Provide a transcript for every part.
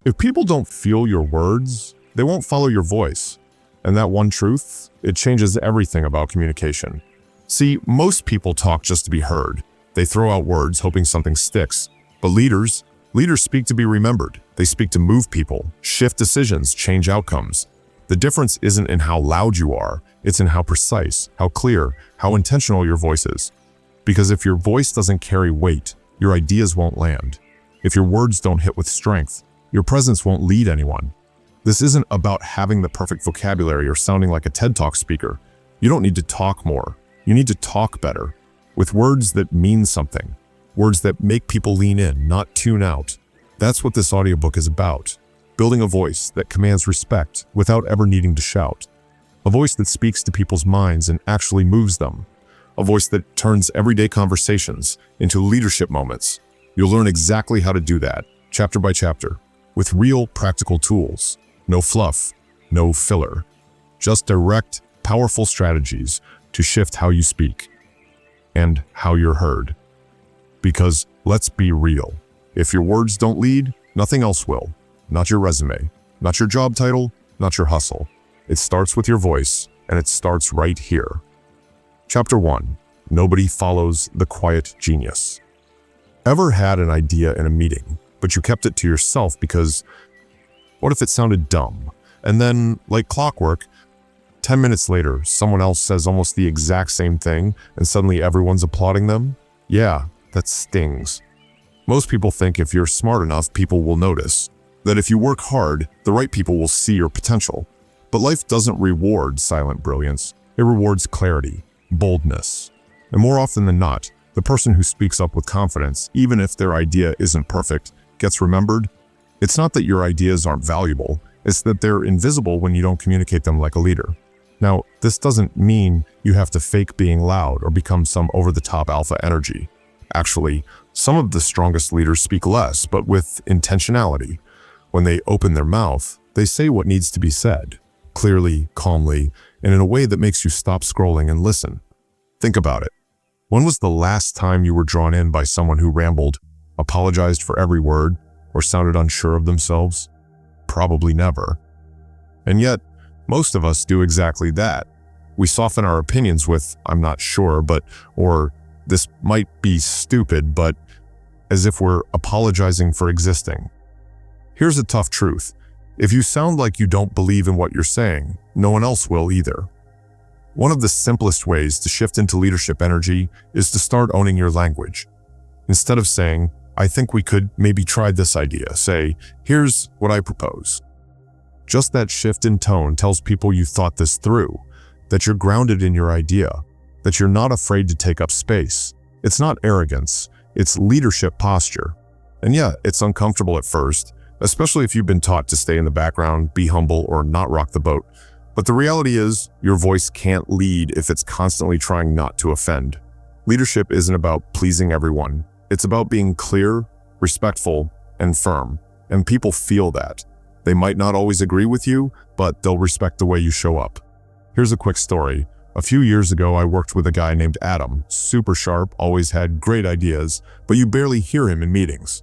If people don't feel your words, they won't follow your voice. And that one truth, it changes everything about communication. See, most people talk just to be heard. They throw out words hoping something sticks. But leaders speak to be remembered. They speak to move people, shift decisions, change outcomes. The difference isn't in how loud you are, it's in how precise, how clear, how intentional your voice is. Because if your voice doesn't carry weight, your ideas won't land. If your words don't hit with strength, your presence won't lead anyone. This isn't about having the perfect vocabulary or sounding like a TED Talk speaker. You don't need to talk more. You need to talk better, with words that mean something, words that make people lean in, not tune out. That's what this audiobook is about, building a voice that commands respect without ever needing to shout, a voice that speaks to people's minds and actually moves them, a voice that turns everyday conversations into leadership moments. You'll learn exactly how to do that, chapter by chapter, with real practical tools. No fluff, no filler, just direct, powerful strategies to shift how you speak and how you're heard. Because let's be real, if your words don't lead, nothing else will. Not your resume, not your job title, not your hustle. It starts with your voice, and it starts right here. Chapter 1. Nobody follows the quiet genius. Ever had an idea in a meeting, but you kept it to yourself because what if it sounded dumb? And then, like clockwork, 10 minutes later, someone else says almost the exact same thing, and suddenly everyone's applauding them? Yeah, that stings. Most people think if you're smart enough, people will notice. That if you work hard, the right people will see your potential. But life doesn't reward silent brilliance. It rewards clarity, boldness. And more often than not, the person who speaks up with confidence, even if their idea isn't perfect, gets remembered. It's not that your ideas aren't valuable, it's that they're invisible when you don't communicate them like a leader. Now, this doesn't mean you have to fake being loud or become some over-the-top alpha energy. Actually, some of the strongest leaders speak less, but with intentionality. When they open their mouth, they say what needs to be said, clearly, calmly, and in a way that makes you stop scrolling and listen. Think about it. When was the last time you were drawn in by someone who rambled, apologized for every word, or sounded unsure of themselves? Probably never. And yet, most of us do exactly that. We soften our opinions with, "I'm not sure, but," or "this might be stupid, but," as if we're apologizing for existing. Here's a tough truth. If you sound like you don't believe in what you're saying, no one else will either. One of the simplest ways to shift into leadership energy is to start owning your language. Instead of saying, "I think we could maybe try this idea," say, "Here's what I propose." Just that shift in tone tells people you thought this through, that you're grounded in your idea, that you're not afraid to take up space. It's not arrogance, it's leadership posture. And yeah, it's uncomfortable at first, especially if you've been taught to stay in the background, be humble, or not rock the boat. But the reality is, your voice can't lead if it's constantly trying not to offend. Leadership isn't about pleasing everyone. It's about being clear, respectful, and firm. And people feel that. They might not always agree with you, but they'll respect the way you show up. Here's a quick story. A few years ago, I worked with a guy named Adam. Super sharp, always had great ideas, but you barely hear him in meetings.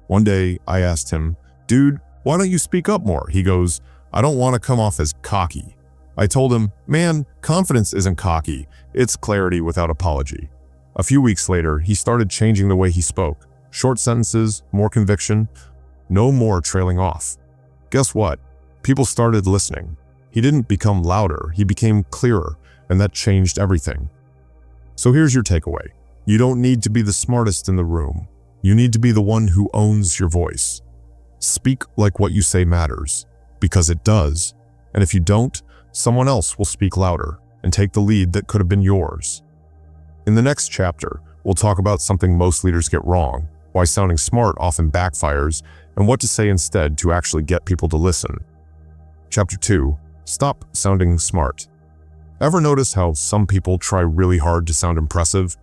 One day, I asked him, "Dude, why don't you speak up more?" He goes, "I don't want to come off as cocky." I told him, "Man, confidence isn't cocky. It's clarity without apology." A few weeks later, he started changing the way he spoke. Short sentences, more conviction, no more trailing off. Guess what? People started listening. He didn't become louder, he became clearer, and that changed everything. So here's your takeaway. You don't need to be the smartest in the room. You need to be the one who owns your voice. Speak like what you say matters, because it does. And if you don't, someone else will speak louder and take the lead that could have been yours. In the next chapter, we'll talk about something most leaders get wrong, why sounding smart often backfires, and what to say instead to actually get people to listen. Chapter 2. Stop sounding smart. Ever notice how some people try really hard to sound impressive,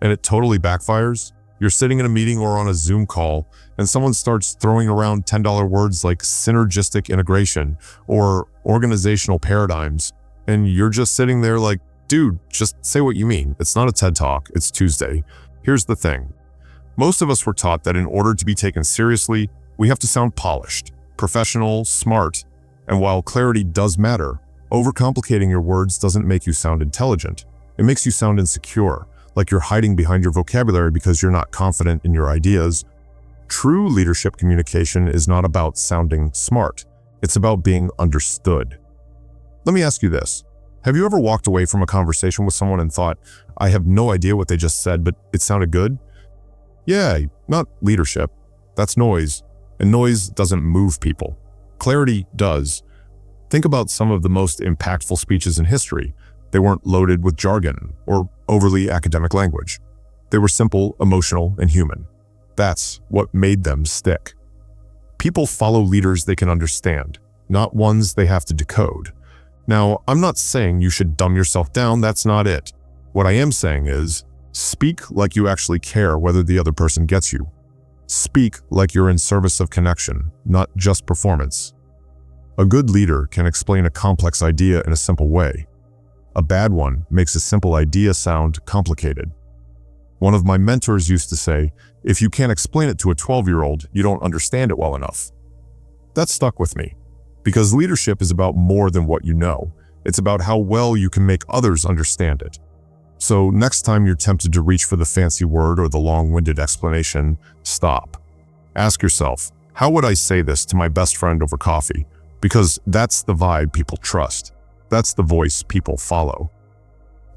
and it totally backfires? You're sitting in a meeting or on a Zoom call, and someone starts throwing around $10 words like synergistic integration or organizational paradigms, and you're just sitting there like, "Dude, just say what you mean. It's not a TED Talk, it's Tuesday." Here's the thing. Most of us were taught that in order to be taken seriously, we have to sound polished, professional, smart. And while clarity does matter, overcomplicating your words doesn't make you sound intelligent. It makes you sound insecure, like you're hiding behind your vocabulary because you're not confident in your ideas. True leadership communication is not about sounding smart. It's about being understood. Let me ask you this. Have you ever walked away from a conversation with someone and thought, I have no idea what they just said, but it sounded good? Yeah, not leadership. That's noise. And noise doesn't move people. Clarity does. Think about some of the most impactful speeches in history. They weren't loaded with jargon or overly academic language. They were simple, emotional, and human. That's what made them stick. People follow leaders they can understand, not ones they have to decode. Now, I'm not saying you should dumb yourself down, that's not it. What I am saying is, speak like you actually care whether the other person gets you. Speak like you're in service of connection, not just performance. A good leader can explain a complex idea in a simple way. A bad one makes a simple idea sound complicated. One of my mentors used to say, if you can't explain it to a 12-year-old, you don't understand it well enough. That stuck with me, because leadership is about more than what you know. It's about how well you can make others understand it. So next time you're tempted to reach for the fancy word or the long-winded explanation, stop. Ask yourself, how would I say this to my best friend over coffee? Because that's the vibe people trust. That's the voice people follow.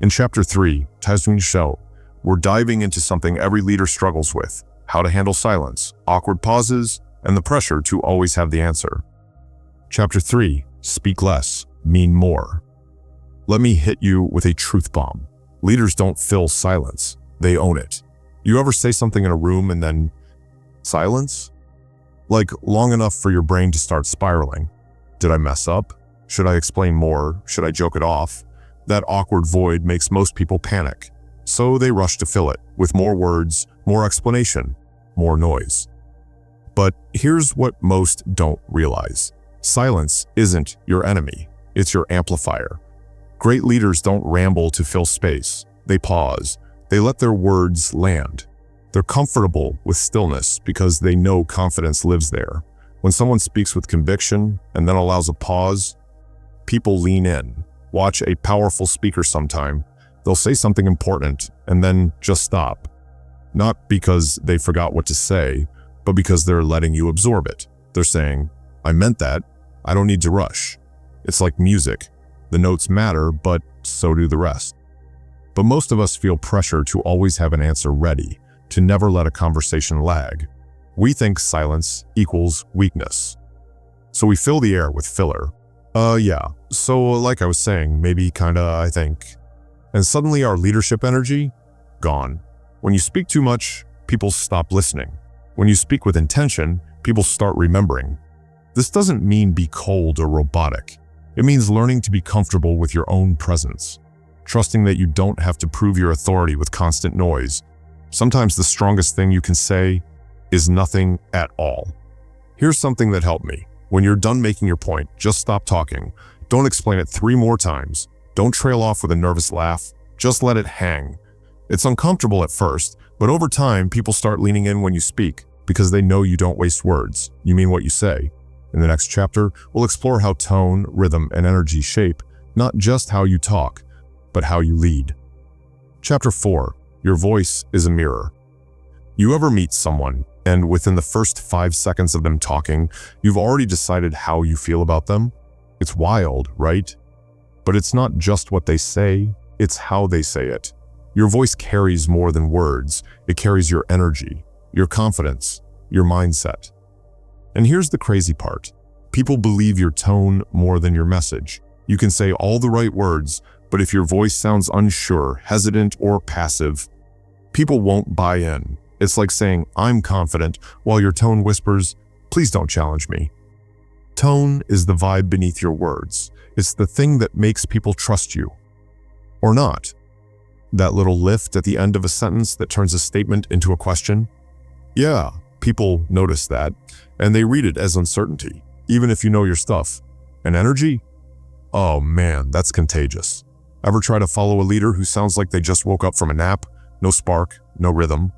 In Chapter 3, Tazwin Shell, we're diving into something every leader struggles with: how to handle silence, awkward pauses, and the pressure to always have the answer. Chapter 3, Speak Less, Mean More. Let me hit you with a truth bomb. Leaders don't fill silence, they own it. You ever say something in a room and then silence? Like long enough for your brain to start spiraling. Did I mess up? Should I explain more? Should I joke it off? That awkward void makes most people panic. So they rush to fill it with more words, more explanation, more noise. But here's what most don't realize. Silence isn't your enemy, it's your amplifier. Great leaders don't ramble to fill space. They pause. They let their words land. They're comfortable with stillness because they know confidence lives there. When someone speaks with conviction and then allows a pause, people lean in. Watch a powerful speaker sometime. They'll say something important and then just stop. Not because they forgot what to say, but because they're letting you absorb it. They're saying, I meant that. I don't need to rush. It's like music. The notes matter, but so do the rest. But most of us feel pressure to always have an answer ready, to never let a conversation lag. We think silence equals weakness. So we fill the air with filler. Yeah, so like I was saying, maybe kinda, I think. And suddenly our leadership energy, gone. When you speak too much, people stop listening. When you speak with intention, people start remembering. This doesn't mean be cold or robotic. It means learning to be comfortable with your own presence, trusting that you don't have to prove your authority with constant noise. Sometimes the strongest thing you can say is nothing at all. Here's something that helped me. When you're done making your point, just stop talking. Don't explain it 3 more times. Don't trail off with a nervous laugh. Just let it hang. It's uncomfortable at first, but over time, people start leaning in when you speak because they know you don't waste words. You mean what you say. In the next chapter, we'll explore how tone, rhythm, and energy shape not just how you talk, but how you lead. Chapter 4, Your Voice is a Mirror. You ever meet someone, and within the first 5 seconds of them talking, you've already decided how you feel about them? It's wild, right? But it's not just what they say, it's how they say it. Your voice carries more than words. It carries your energy, your confidence, your mindset. And here's the crazy part. People believe your tone more than your message. You can say all the right words, but if your voice sounds unsure, hesitant, or passive, people won't buy in. It's like saying, I'm confident, while your tone whispers, please don't challenge me. Tone is the vibe beneath your words. It's the thing that makes people trust you. Or not. That little lift at the end of a sentence that turns a statement into a question? Yeah, people notice that, and they read it as uncertainty, even if you know your stuff. And energy? Oh man, that's contagious. Ever try to follow a leader who sounds like they just woke up from a nap? No spark, no rhythm.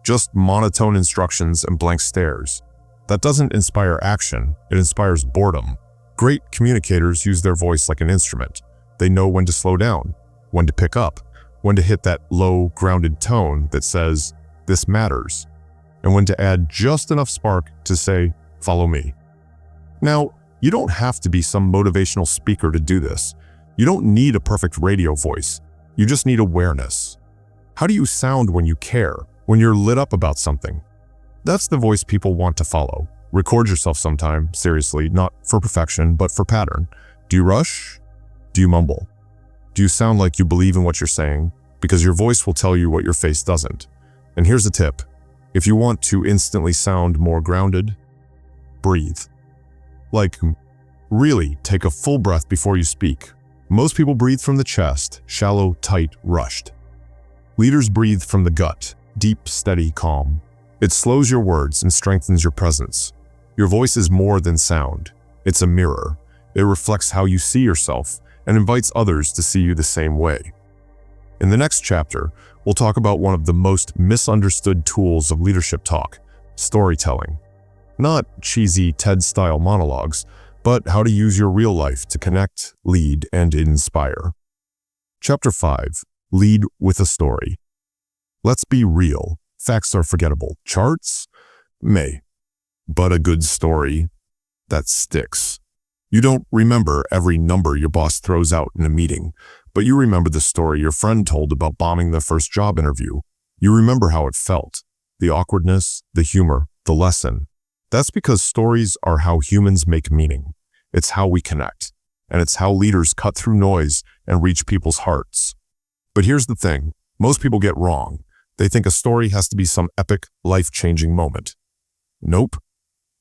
Just monotone instructions and blank stares. That doesn't inspire action, it inspires boredom. Great communicators use their voice like an instrument. They know when to slow down, when to pick up, when to hit that low, grounded tone that says, "This matters," and when to add just enough spark to say, "Follow me." Now, you don't have to be some motivational speaker to do this. You don't need a perfect radio voice. You just need awareness. How do you sound when you care, when you're lit up about something? That's the voice people want to follow. Record yourself sometime, seriously, not for perfection, but for pattern. Do you rush? Do you mumble? Do you sound like you believe in what you're saying? Because your voice will tell you what your face doesn't. And here's a tip. If you want to instantly sound more grounded, breathe. Like, really take a full breath before you speak. Most people breathe from the chest, shallow, tight, rushed. Leaders breathe from the gut, deep, steady, calm. It slows your words and strengthens your presence. Your voice is more than sound. It's a mirror. It reflects how you see yourself and invites others to see you the same way. In the next chapter, we'll talk about one of the most misunderstood tools of leadership talk, storytelling. Not cheesy TED-style monologues, but how to use your real life to connect, lead, and inspire. Chapter 5. Lead with a story. Let's be real. Facts are forgettable. Charts? May. But a good story, that sticks. You don't remember every number your boss throws out in a meeting, but you remember the story your friend told about bombing their first job interview. You remember how it felt, the awkwardness, the humor, the lesson. That's because stories are how humans make meaning. It's how we connect, and it's how leaders cut through noise and reach people's hearts. But here's the thing, most people get wrong. They think a story has to be some epic, life-changing moment. Nope.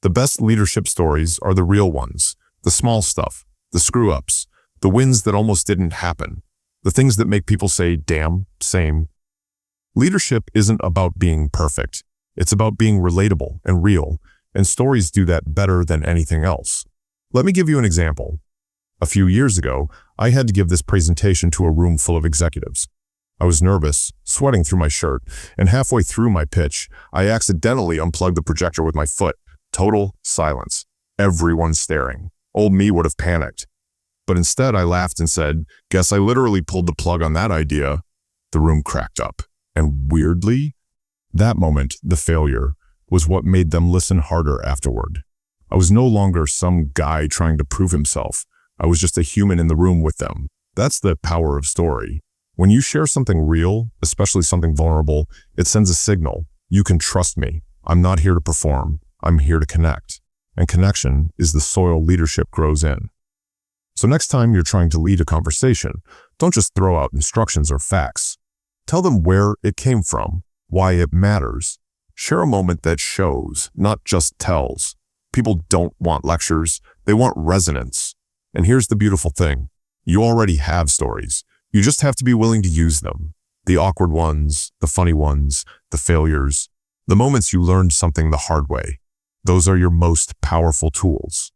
The best leadership stories are the real ones, the small stuff, the screw-ups, the wins that almost didn't happen, the things that make people say, "Damn, same." Leadership isn't about being perfect. It's about being relatable and real, and stories do that better than anything else. Let me give you an example. A few years ago, I had to give this presentation to a room full of executives. I was nervous, sweating through my shirt, and halfway through my pitch, I accidentally unplugged the projector with my foot. Total silence. Everyone staring. Old me would have panicked. But instead, I laughed and said, "Guess I literally pulled the plug on that idea." The room cracked up. And weirdly, that moment, the failure, was what made them listen harder afterward. I was no longer some guy trying to prove himself. I was just a human in the room with them. That's the power of story. When you share something real, especially something vulnerable, it sends a signal. You can trust me. I'm not here to perform. I'm here to connect. And connection is the soil leadership grows in. So next time you're trying to lead a conversation, don't just throw out instructions or facts. Tell them where it came from, why it matters. Share a moment that shows, not just tells. People don't want lectures, they want resonance. And here's the beautiful thing. You already have stories. You just have to be willing to use them. The awkward ones, the funny ones, the failures, the moments you learned something the hard way. Those are your most powerful tools.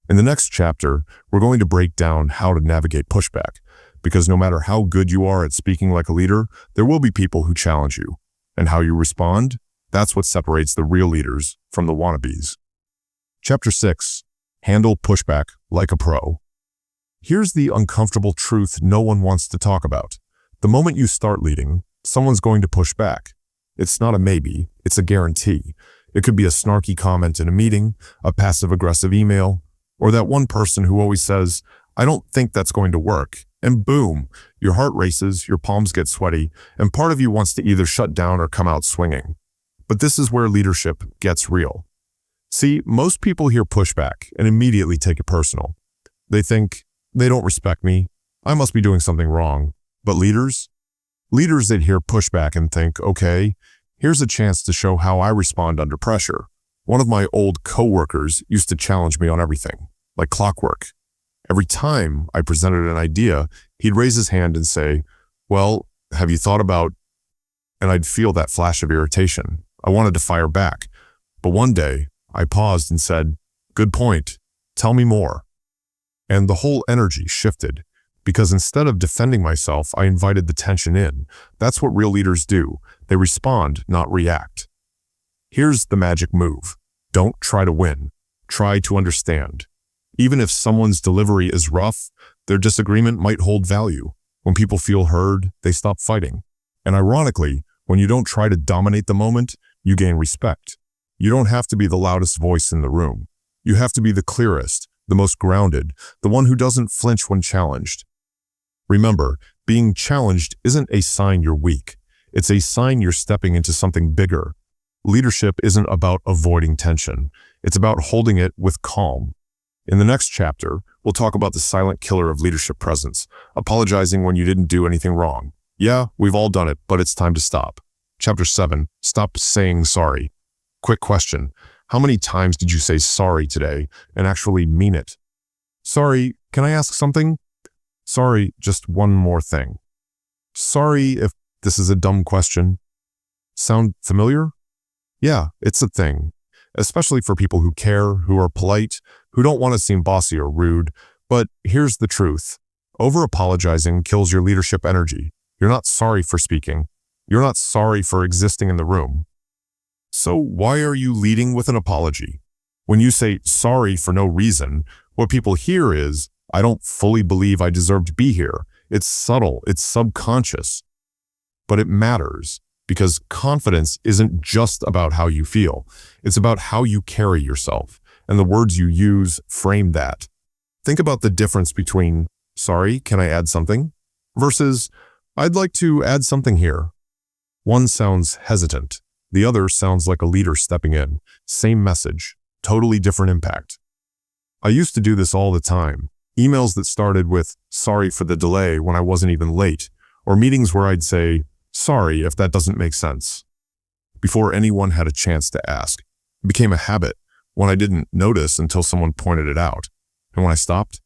In the next chapter, we're going to break down how to navigate pushback, because no matter how good you are at speaking like a leader, there will be people who challenge you. And how you respond, that's what separates the real leaders from the wannabes. Chapter 6. Handle pushback like a pro. Here's the uncomfortable truth no one wants to talk about. The moment you start leading, someone's going to push back. It's not a maybe, it's a guarantee. It could be a snarky comment in a meeting, a passive-aggressive email, or that one person who always says, "I don't think that's going to work." And boom, your heart races, your palms get sweaty, and part of you wants to either shut down or come out swinging. But this is where leadership gets real. See, most people hear pushback and immediately take it personal. They think, they don't respect me, I must be doing something wrong. But leaders that hear pushback and think, okay, here's a chance to show how I respond under pressure. One of my old coworkers used to challenge me on everything, like clockwork. Every time I presented an idea, he'd raise his hand and say, "Well, have you thought about..." And I'd feel that flash of irritation. I wanted to fire back. But one day, I paused and said, "Good point. Tell me more." And the whole energy shifted, because instead of defending myself, I invited the tension in. That's what real leaders do. They respond, not react. Here's the magic move. Don't try to win. Try to understand. Even if someone's delivery is rough, their disagreement might hold value. When people feel heard, they stop fighting. And ironically, when you don't try to dominate the moment, you gain respect. You don't have to be the loudest voice in the room. You have to be the clearest, the most grounded, the one who doesn't flinch when challenged. Remember, being challenged isn't a sign you're weak. It's a sign you're stepping into something bigger. Leadership isn't about avoiding tension. It's about holding it with calm. In the next chapter, we'll talk about the silent killer of leadership presence, apologizing when you didn't do anything wrong. Yeah, we've all done it, but it's time to stop. Chapter 7, Stop Saying Sorry. Quick question. How many times did you say sorry today and actually mean it? Sorry, can I ask something? Sorry, just one more thing. Sorry if this is a dumb question. Sound familiar? Yeah, it's a thing, especially for people who care, who are polite, who don't want to seem bossy or rude. But here's the truth. Over-apologizing kills your leadership energy. You're not sorry for speaking. You're not sorry for existing in the room. So why are you leading with an apology? When you say sorry for no reason, what people hear is, I don't fully believe I deserve to be here. It's subtle, it's subconscious. But it matters, because confidence isn't just about how you feel. It's about how you carry yourself, and the words you use frame that. Think about the difference between, sorry, can I add something? Versus, I'd like to add something here. One sounds hesitant. The other sounds like a leader stepping in. Same message, totally different impact. I used to do this all the time. Emails that started with, sorry for the delay when I wasn't even late, or meetings where I'd say, sorry if that doesn't make sense. Before anyone had a chance to ask. It became a habit, one I didn't notice until someone pointed it out. And when I stopped,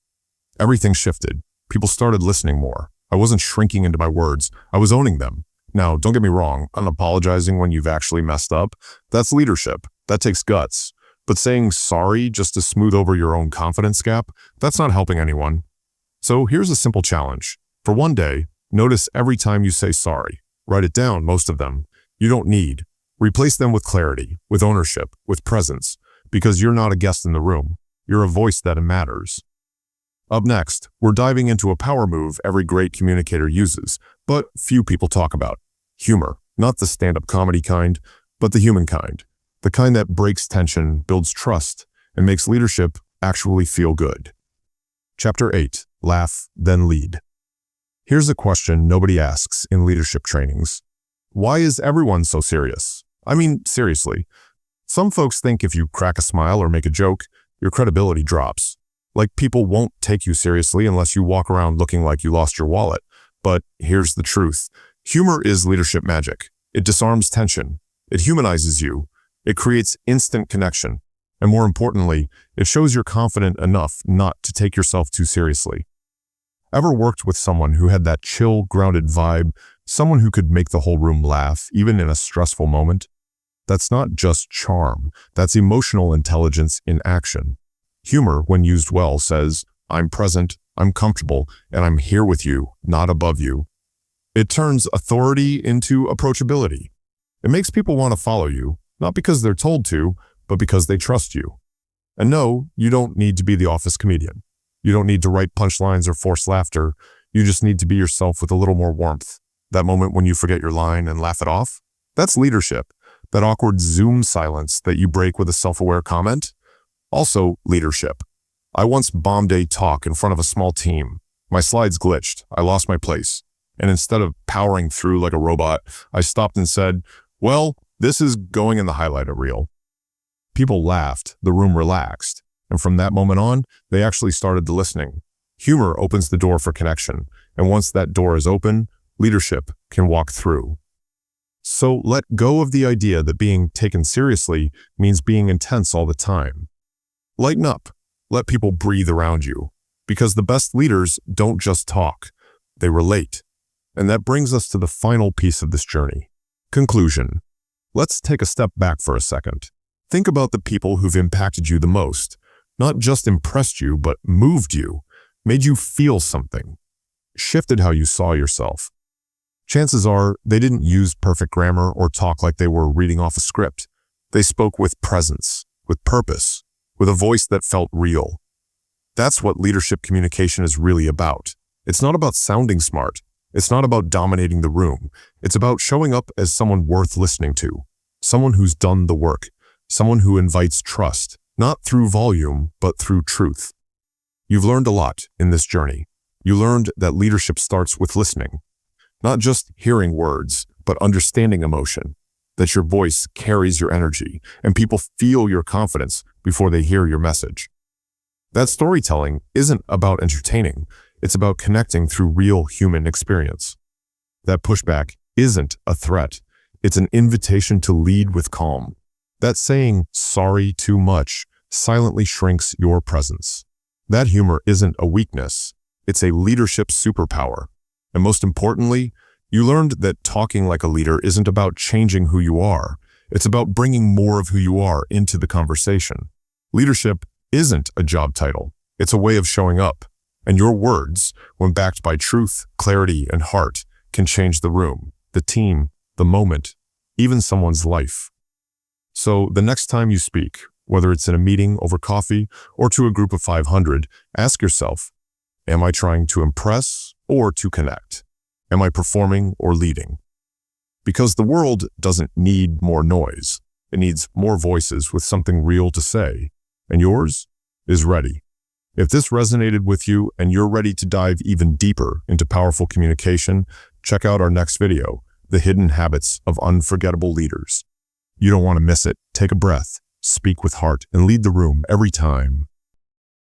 everything shifted. People started listening more. I wasn't shrinking into my words. I was owning them. Now, don't get me wrong, unapologizing when you've actually messed up, that's leadership. That takes guts. But saying sorry just to smooth over your own confidence gap, that's not helping anyone. So here's a simple challenge. For one day, notice every time you say sorry. Write it down, most of them. You don't need. Replace them with clarity, with ownership, with presence, because you're not a guest in the room. You're a voice that matters. Up next, we're diving into a power move every great communicator uses, but few people talk about. Humor. Not the stand-up comedy kind, but the human kind. The kind that breaks tension, builds trust, and makes leadership actually feel good. Chapter 8. Laugh, then lead. Here's a question nobody asks in leadership trainings. Why is everyone so serious? I mean, seriously. Some folks think if you crack a smile or make a joke, your credibility drops. Like people won't take you seriously unless you walk around looking like you lost your wallet. But here's the truth. Humor is leadership magic. It disarms tension. It humanizes you. It creates instant connection. And more importantly, it shows you're confident enough not to take yourself too seriously. Ever worked with someone who had that chill, grounded vibe, someone who could make the whole room laugh, even in a stressful moment? That's not just charm. That's emotional intelligence in action. Humor, when used well, says, I'm present, I'm comfortable, and I'm here with you, not above you. It turns authority into approachability. It makes people want to follow you, not because they're told to, but because they trust you. And no, you don't need to be the office comedian. You don't need to write punchlines or force laughter. You just need to be yourself with a little more warmth. That moment when you forget your line and laugh it off, that's leadership. That awkward Zoom silence that you break with a self-aware comment, also leadership. I once bombed a talk in front of a small team. My slides glitched. I lost my place. And instead of powering through like a robot, I stopped and said, well, this is going in the highlighter reel. People laughed. The room relaxed. And from that moment on, they actually started the listening. Humor opens the door for connection. And once that door is open, leadership can walk through. So let go of the idea that being taken seriously means being intense all the time. Lighten up. Let people breathe around you. Because the best leaders don't just talk. They relate. And that brings us to the final piece of this journey. Conclusion. Let's take a step back for a second. Think about the people who've impacted you the most. Not just impressed you, but moved you. Made you feel something. Shifted how you saw yourself. Chances are they didn't use perfect grammar or talk like they were reading off a script. They spoke with presence, with purpose, with a voice that felt real. That's what leadership communication is really about. It's not about sounding smart. It's not about dominating the room. It's about showing up as someone worth listening to, someone who's done the work, someone who invites trust, not through volume, but through truth. You've learned a lot in this journey. You learned that leadership starts with listening, not just hearing words, but understanding emotion, that your voice carries your energy, and people feel your confidence before they hear your message. That storytelling isn't about entertaining. It's about connecting through real human experience. That pushback isn't a threat. It's an invitation to lead with calm. That saying, "sorry too much," silently shrinks your presence. That humor isn't a weakness. It's a leadership superpower. And most importantly, you learned that talking like a leader isn't about changing who you are. It's about bringing more of who you are into the conversation. Leadership isn't a job title. It's a way of showing up. And your words, when backed by truth, clarity, and heart, can change the room, the team, the moment, even someone's life. So the next time you speak, whether it's in a meeting over coffee or to a group of 500, ask yourself, am I trying to impress or to connect? Am I performing or leading? Because the world doesn't need more noise. It needs more voices with something real to say. And yours is ready. If this resonated with you and you're ready to dive even deeper into powerful communication, check out our next video, The Hidden Habits of Unforgettable Leaders. You don't want to miss it. Take a breath, speak with heart, and lead the room every time.